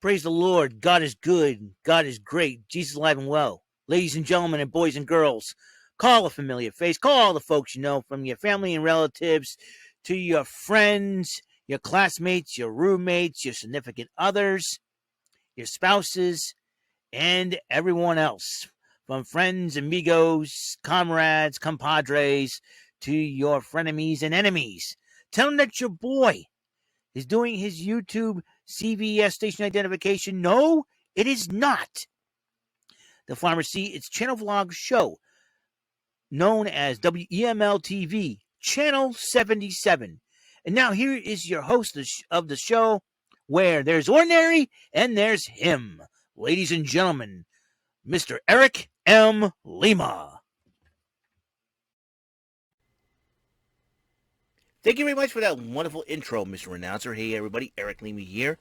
Praise the Lord. God is good. God is great. Jesus is alive and well. Ladies and gentlemen and boys and girls, call a familiar face. Call all the folks you know, from your family and relatives to your friends, your classmates, your roommates, your significant others, your spouses, and everyone else. From friends, amigos, comrades, compadres, to your frenemies and enemies. Tell them that your boy is doing his YouTube CVS station identification. No, it is not. The Pharmacy, its channel vlog show, known as WEML-TV, Channel 77. And now here is your host of the show, where there's ordinary and there's him. Ladies and gentlemen, Mr. Eric M. Lima. Thank you very much for that wonderful intro, Mr. Announcer. Hey, everybody, Eric Lima here,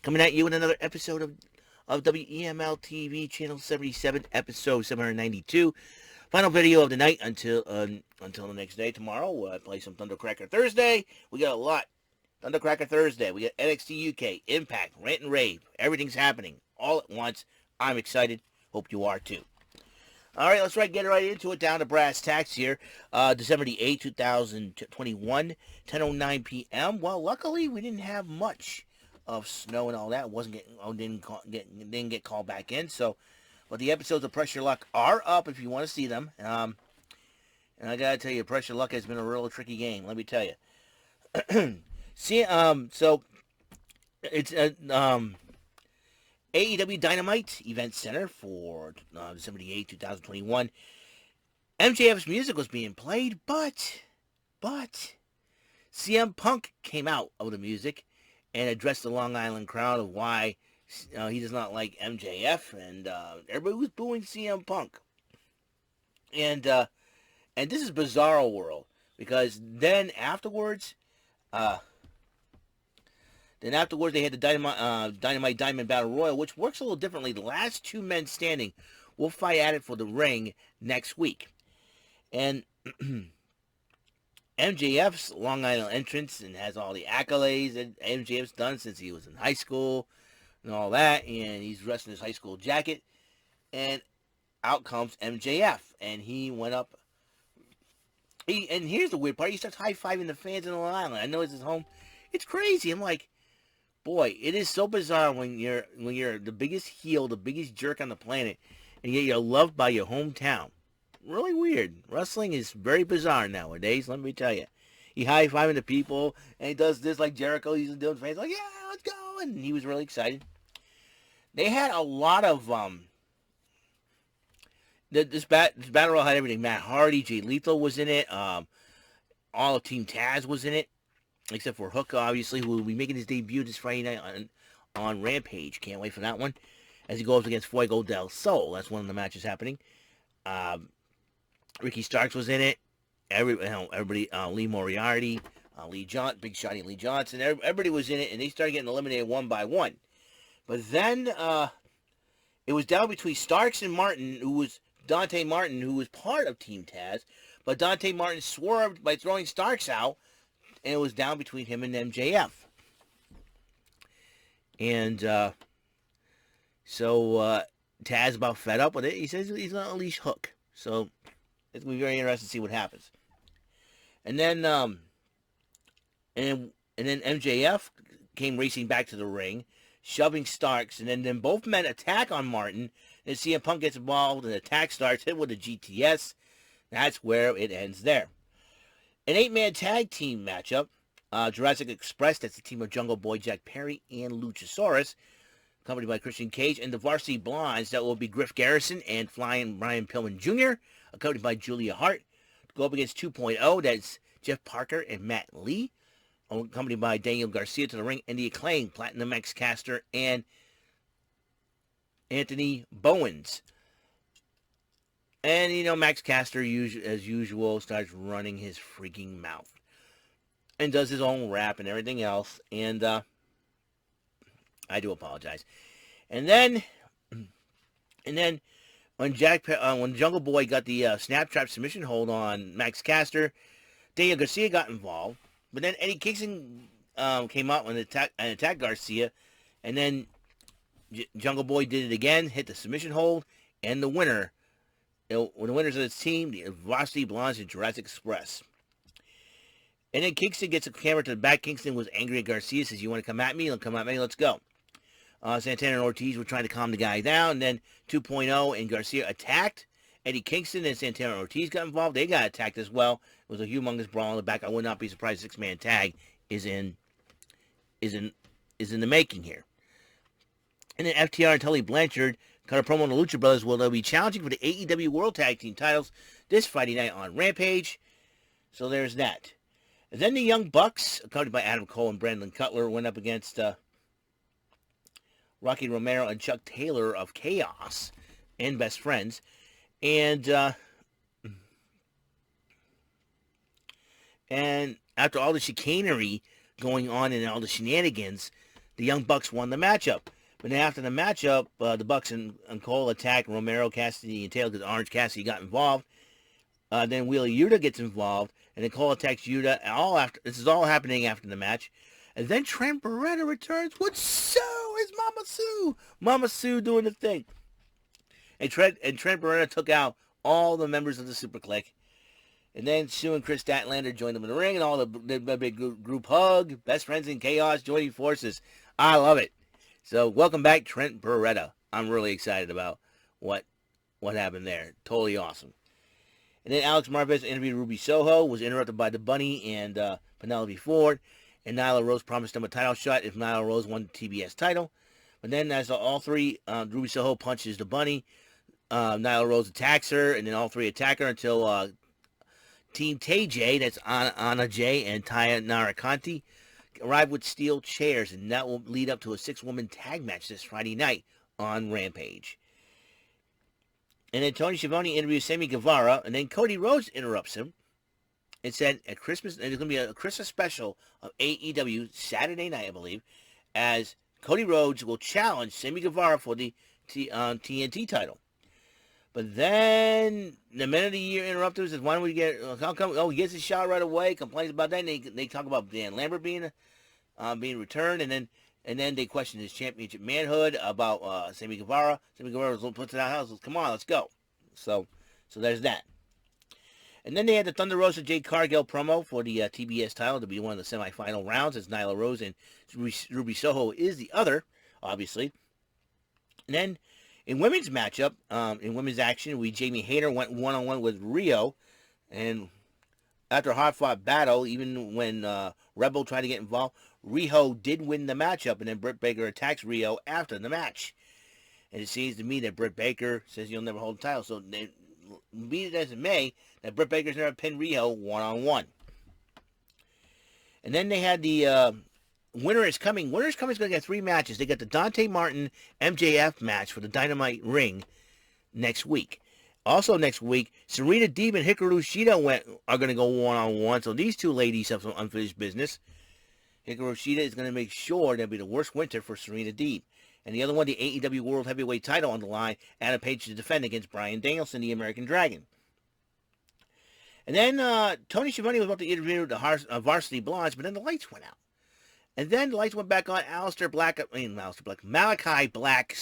coming at you with another episode of WEML-TV, Channel 77, episode 792. Final video of the night until the next day. Tomorrow, we'll play some Thundercracker Thursday. We got a lot. Thundercracker Thursday. We got NXT UK, Impact, Rant and Rave. Everything's happening all at once. I'm excited. Hope you are too. All right, let's get right into it. Down to brass tacks here. December the 8th, 2021, 10:09 p.m. Well, luckily we didn't have much of snow and all that. Didn't get called back in. So, but the episodes of Pressure Luck are up if you want to see them. And I gotta tell you, Pressure Luck has been a real tricky game. Let me tell you. See, so it's AEW Dynamite Event Center for December the 8th, 2021. MJF's music was being played, but CM Punk came out of the music and addressed the Long Island crowd of why he does not like MJF, and everybody was booing CM Punk. And this is Bizarro World, because then afterwards, they had the Dynamite Diamond Battle Royal, which works a little differently. The last two men standing will fight at it for the ring next week. And MJF's Long Island entrance and has all the accolades that MJF's done since he was in high school and all that. And he's dressed in his high school jacket. And out comes MJF. And he went up. And here's the weird part. He starts high-fiving the fans in Long Island. I know it's his home. It's crazy. I'm like, boy, it is so bizarre when you're the biggest heel, the biggest jerk on the planet, and yet you're loved by your hometown. Really weird. Wrestling is very bizarre nowadays, let me tell you. He high-fiving the people, and he does this like Jericho. He's doing fans like, yeah, let's go, and he was really excited. They had a lot of this battle royal had everything. Matt Hardy, Jay Lethal was in it. All of Team Taz was in it. Except for Hook, obviously, who will be making his debut this Friday night on Rampage. Can't wait for that one. As he goes against Fuego del Sol. That's one of the matches happening. Ricky Starks was in it. Everybody, Lee Moriarty, Big Shotty Lee Johnson. Everybody was in it, and they started getting eliminated one by one. But then it was down between Starks and Martin, Dante Martin, who was part of Team Taz. But Dante Martin swerved by throwing Starks out. And it was down between him and MJF. And so Taz about fed up with it. He says he's going to unleash Hook. So it's going to be very interesting to see what happens. And then and then MJF came racing back to the ring, shoving Starks. And then both men attack on Martin. And CM Punk gets involved and the attack starts, hit with a GTS. That's where it ends there. An 8-man tag team matchup. Jurassic Express, that's the team of Jungle Boy, Jack Perry, and Luchasaurus, accompanied by Christian Cage, and the Varsity Blondes, that will be Griff Garrison and Flying Brian Pillman Jr., accompanied by Julia Hart. To go up against 2.0, that's Jeff Parker and Matt Lee, accompanied by Daniel Garcia to the ring, and the Acclaimed, Platinum X Caster, and Anthony Bowens. And, Max Caster, as usual, starts running his freaking mouth. And does his own rap and everything else. And, I do apologize. And then when Jungle Boy got the snap trap submission hold on Max Caster, Daniel Garcia got involved. But then Eddie Kingston came out and attacked Garcia. And then Jungle Boy did it again, hit the submission hold, and the winner, the winners of this team, the Varsity Blondes and Jurassic Express. And then Kingston gets a camera to the back. Kingston was angry at Garcia, says, "You want to come at me? Come at me, let's go." Santana and Ortiz were trying to calm the guy down. And then 2.0 and Garcia attacked. Eddie Kingston and Santana and Ortiz got involved. They got attacked as well. It was a humongous brawl in the back. I would not be surprised. Six-man tag is in the making here. And then FTR and Tully Blanchard cut a promo on the Lucha Brothers. They'll be challenging for the AEW World Tag Team titles this Friday night on Rampage. So there's that. And then the Young Bucks, accompanied by Adam Cole and Brandon Cutler, went up against Rocky Romero and Chuck Taylor of Chaos and Best Friends. And after all the chicanery going on and all the shenanigans, the Young Bucks won the matchup. But then after the matchup, the Bucks and Cole attacked Romero, Cassidy, and Taylor because Orange Cassidy got involved. Then Wheeler Yuta gets involved, and then Cole attacks Yuta. This is all happening after the match. And then Trent Beretta returns with Sue. It's Mama Sue. Mama Sue doing the thing. And Trent Beretta took out all the members of the Super Clique. And then Sue and Chris Statlander joined them in the ring, and all the big group hug. Best Friends in Chaos joining forces. I love it. So welcome back, Trent Beretta. I'm really excited about what happened there. Totally awesome. And then Alex Marvez interviewed Ruby Soho, was interrupted by the Bunny and Penelope Ford. And Nyla Rose promised them a title shot if Nyla Rose won the TBS title. But then as all three, Ruby Soho punches the Bunny. Nyla Rose attacks her, and then all three attack her until Team TJ, that's Anna Jay and Taya Narakanti, arrive with steel chairs, and that will lead up to a 6-woman tag match this Friday night on Rampage. And then Tony Schiavone interviews Sammy Guevara, and then Cody Rhodes interrupts him and said there's going to be a Christmas special of AEW Saturday night, I believe, as Cody Rhodes will challenge Sammy Guevara for the TNT title. But then the Men of the Year interrupted says, "Why don't we get? How come? Oh, he gets his shot right away." Complains about that. And they talk about Dan Lambert being returned, and then they question his championship manhood about Sammy Guevara. Sammy Guevara puts it out. Come on, let's go. So there's that. And then they had the Thunder Rosa Jade Cargill promo for the TBS title to be one of the semifinal rounds, as Nyla Rose and Ruby Soho is the other, obviously. And then in women's matchup, in women's action, Jamie Hayter went one-on-one with Rio. And after a hard-fought battle, even when Rebel tried to get involved, Rio did win the matchup, and then Britt Baker attacks Rio after the match. And it seems to me that Britt Baker says he'll never hold the title. So be it as it may, that Britt Baker's never pinned Rio one-on-one. And then they had the Winter is Coming. Winter is Coming is going to get 3 matches. They got the Dante Martin MJF match for the Dynamite ring next week. Also next week, Serena Deeb and Hikaru Shida are going to go one-on-one. So these two ladies have some unfinished business. Hikaru Shida is going to make sure there'll be the worst winter for Serena Deeb. And the other one, the AEW World Heavyweight title on the line, Adam Page to defend against Bryan Danielson, the American Dragon. And then Tony Schiavone was about to interview the Varsity Blondes, but then the lights went out. And then the lights went back on. Malachi Black,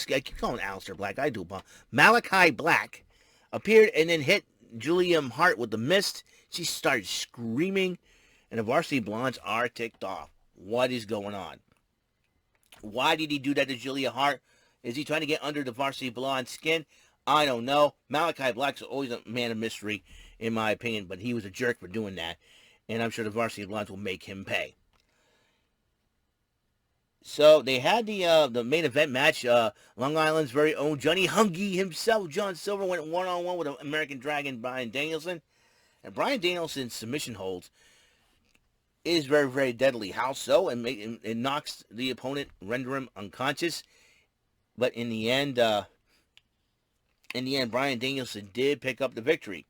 I keep calling Aleister Black, I do, but Malachi Black appeared and then hit Julia Hart with the mist. She started screaming, and the Varsity Blondes are ticked off. What is going on? Why did he do that to Julia Hart? Is he trying to get under the Varsity Blonde skin? I don't know. Malachi Black's always a man of mystery, in my opinion, but he was a jerk for doing that, and I'm sure the Varsity Blondes will make him pay. So they had the main event match. Long Island's very own Johnny Hungy himself, John Silver, went one-on-one with American Dragon Bryan Danielson. And Bryan Danielson's submission holds is very, very deadly. How so? It knocks the opponent, render him unconscious. But in the end, Bryan Danielson did pick up the victory.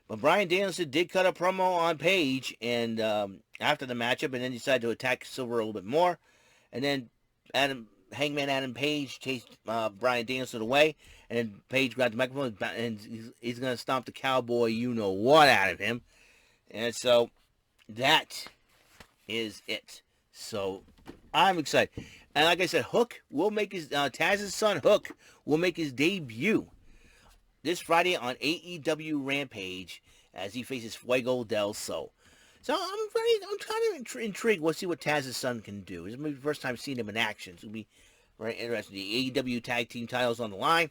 But Bryan Danielson did cut a promo on Page and after the matchup, and then decided to attack Silver a little bit more. And then Hangman Adam Page chased Bryan Danielson away, and then Page grabbed the microphone, and he's going to stomp the cowboy you-know-what out of him. And so that is it. So I'm excited. And like I said, Hook will make his, Taz's son Hook will make his debut this Friday on AEW Rampage as he faces Fuego del Sol. So I'm kind of intrigued. We'll see what Taz's son can do. This will be the first time seeing him in action. It's going to be very interesting. The AEW Tag Team titles on the line.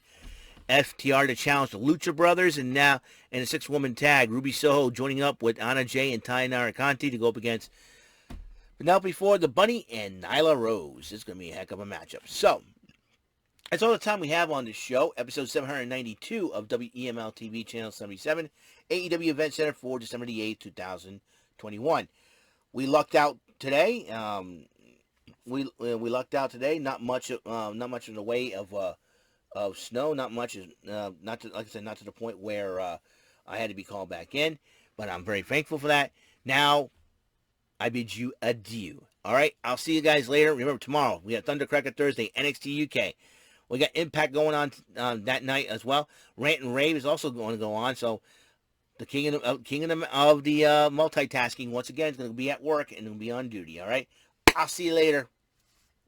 FTR to challenge the Lucha Brothers, and now in a 6-woman tag, Ruby Soho joining up with Anna Jay and Tainara Conti to go up against Penelope Ford, the Bunny, and Nyla Rose. It's going to be a heck of a matchup. So, that's all the time we have on this show. Episode 792 of WEML-TV Channel 77, AEW Event Center for December the 8th, 2021. We lucked out today. We lucked out today. Not much in the way of snow. Not much. Like I said, not to the point where I had to be called back in. But I'm very thankful for that. Now, I bid you adieu. All right, I'll see you guys later. Remember, tomorrow we got Thundercracker Thursday, NXT UK. We got Impact going on that night as well. Rant and Rave is also going to go on. So the king of the multitasking once again is going to be at work and going to be on duty. All right, I'll see you later.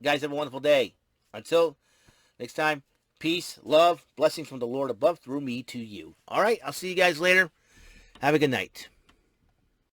Guys, have a wonderful day. Until next time, peace, love, blessings from the Lord above through me to you. All right, I'll see you guys later. Have a good night.